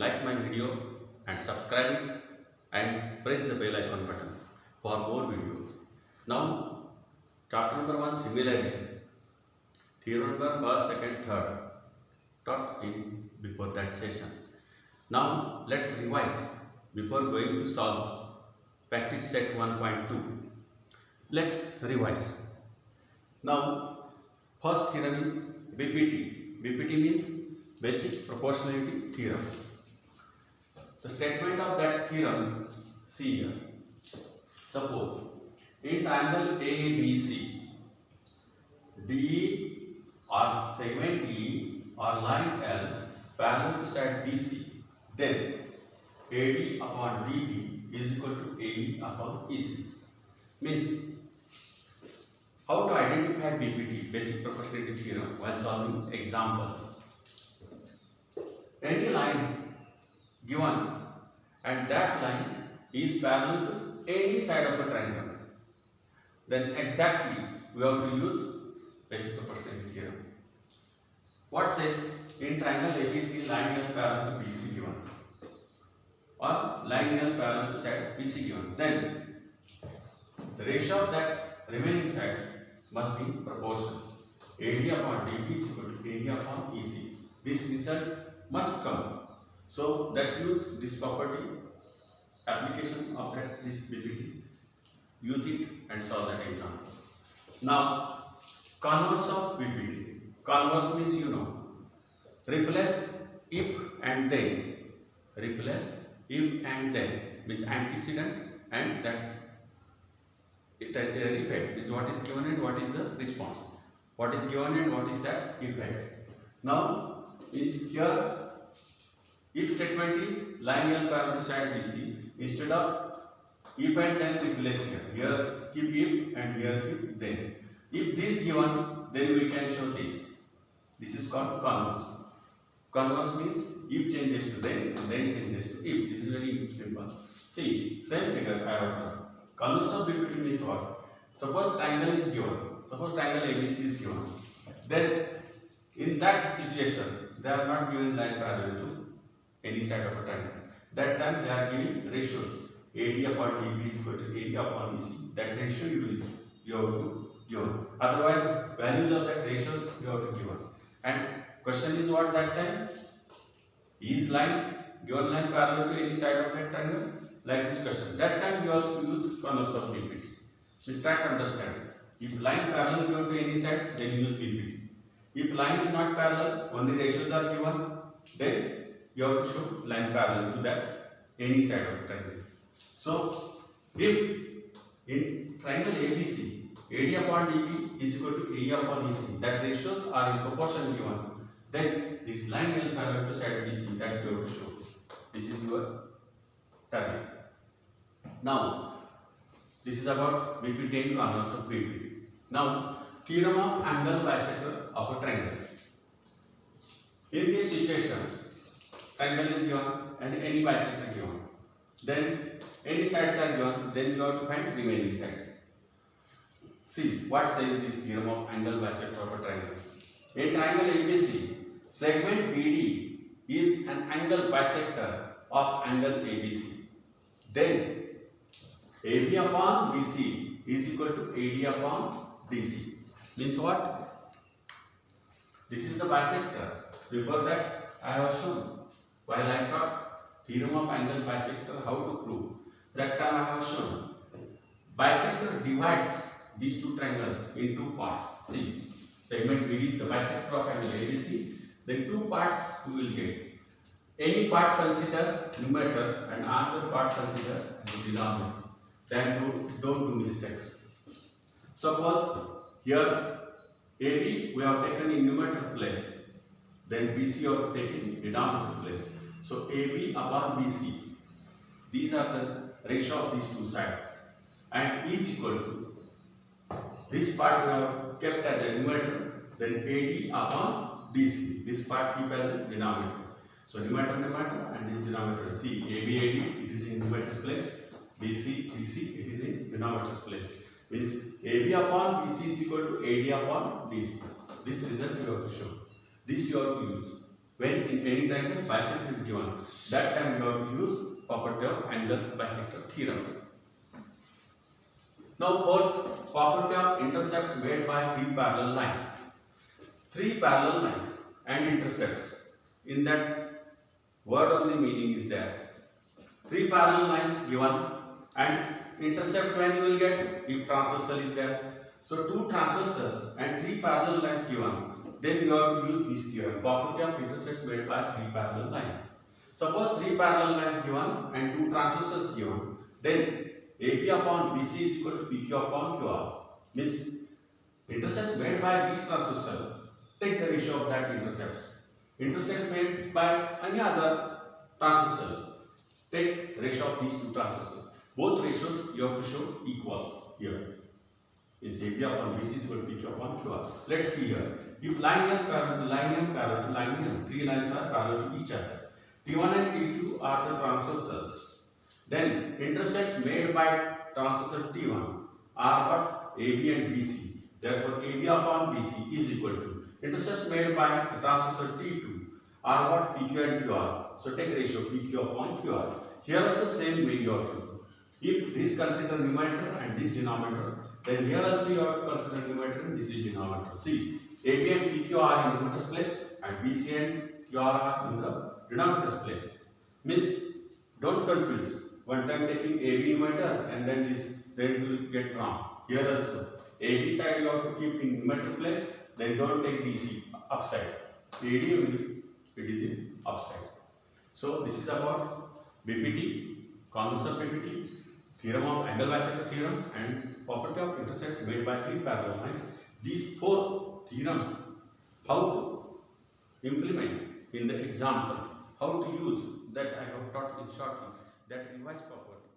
like my video and subscribe it and press the bell icon button for more videos. Now, chapter number 1, similarity. Theorem number 1, 2nd, 3rd taught in before that session. Now, let's revise before going to solve practice set 1.2. Let's revise. Now, first theorem is BPT. BPT means basic proportionality theorem. The statement of that theorem, see here. Suppose in triangle ABC, DE or segment DE or line L parallel to side BC, then AD upon DB is equal to AE upon EC. Means, how to identify BPT, basic proportionality theorem, while solving examples. Any line given and that line is parallel to any side of the triangle, then exactly we have to use basic proportionality theorem. What says in triangle ABC line L parallel to BC given or line L parallel to side BC given, then the ratio of that remaining sides must be proportional. AD upon DB is equal to AD upon EC. This result must come. So that use this property, application of that this BPT, use it and solve that example. Now, converse of BPT. Converse means replace if and then. Replace if and then means antecedent and that effect is what is given and what is the response. What is given and what is that effect. Now, here if statement is line L parallel to side BC, instead of if and then replace here. Here keep if and here keep then. If this given, then we can show this. This is called converse. Converse means if changes to then changes to if. This is very simple. See, same figure I have done. Converse of BPT means what? Suppose triangle is given. Suppose triangle ABC is given. Then in that situation, they are not given line parallel to any side of a triangle. That time they are giving ratios. AD upon DB is equal to AD upon EC. That ratio you have to give. Otherwise, values of that ratios you have to give. And question is what that time? Is line given line parallel to any side of that triangle? Like this question. That time you also use converse of BPT. Please try to understand. If line parallel given to any side, then use BPT. If line is not parallel, only ratios are given, then you have to show line parallel to that any side of the triangle. So, if in triangle ABC, AD upon DB is equal to AE upon EC, that ratios are in proportion given, then this line L parallel to side BC, that you have to show. This is your target. Now, this is about BPT and converse of BPT. Now, theorem of angle bisector of a triangle. In this situation, triangle is given and any bisector given. Then any sides are given, then you have to find remaining sides. See what says this theorem of angle bisector of a triangle. In triangle ABC, segment BD is an angle bisector of angle ABC. Then AB upon BC is equal to AD upon DC. Means what? This is the bisector. Before that, I have shown. While I taught theorem of angle bisector, how to prove. That time I have shown. Bisector divides these two triangles in two parts. See, segment BD is the bisector of angle ABC. Then two parts you will get. Any part consider numerator and another part consider denominator. Then don't do mistakes. Suppose here AB we have taken in numerator place, then BC you have taken in denominator place. So AB upon BC, these are the ratio of these two sides, and is equal to this part we have kept as a numerator, then AD upon DC. This part keep as a denominator. So numerator and this denominator. See AB it is in numerator's place. BC it is in denominator's place. Means AB upon BC is equal to AD upon DC. This result you have to show. This you have to use. when in any triangle bisector is given. That time you have to use property of angle bisector theorem. Now fourth, property of intercepts made by three parallel lines. Three parallel lines and intercepts. In that word only meaning is there. Three parallel lines given and intercept when you will get if transversal is there. So two transversals and three parallel lines given. Then you have to use this theorem, property of intercepts made by three parallel lines. Suppose three parallel lines given and two transversals given, then AB upon BC is equal to PQ upon QR. Means intercepts made by this transversal, take the ratio of that intercepts. Intercept made by any other transversal, take ratio of these two transversals. Both ratios you have to show equal here. Is AB upon BC is equal to PQ upon QR. Let's see here. If line M parallel to line M, three lines are parallel to each other. T1 and T2 are the transversals. Then intercepts made by transversal T1 are what? AB and BC. Therefore, AB upon BC is equal to intercepts made by the transversal T2 are what? PQ and QR. So take ratio PQ upon QR. Here also same way you have to do. If this consider numerator and this denominator, then here also you have to consider numerator and this is denominator. See, AB and PQ are in numerator's place and BC and QR are in the denominator's place. Means don't confuse. One time taking AB numerator and then this, then you will get wrong. Here also AB side you have to keep in numerator's place. Then don't take DC upside. AD only it is in upside. So this is about BPT, converse of BPT, theorem of angle bisector theorem, and property of intercepts made by three parallel lines. These four theorems, how to implement in the example, how to use, that I have taught in shortly, that revise property.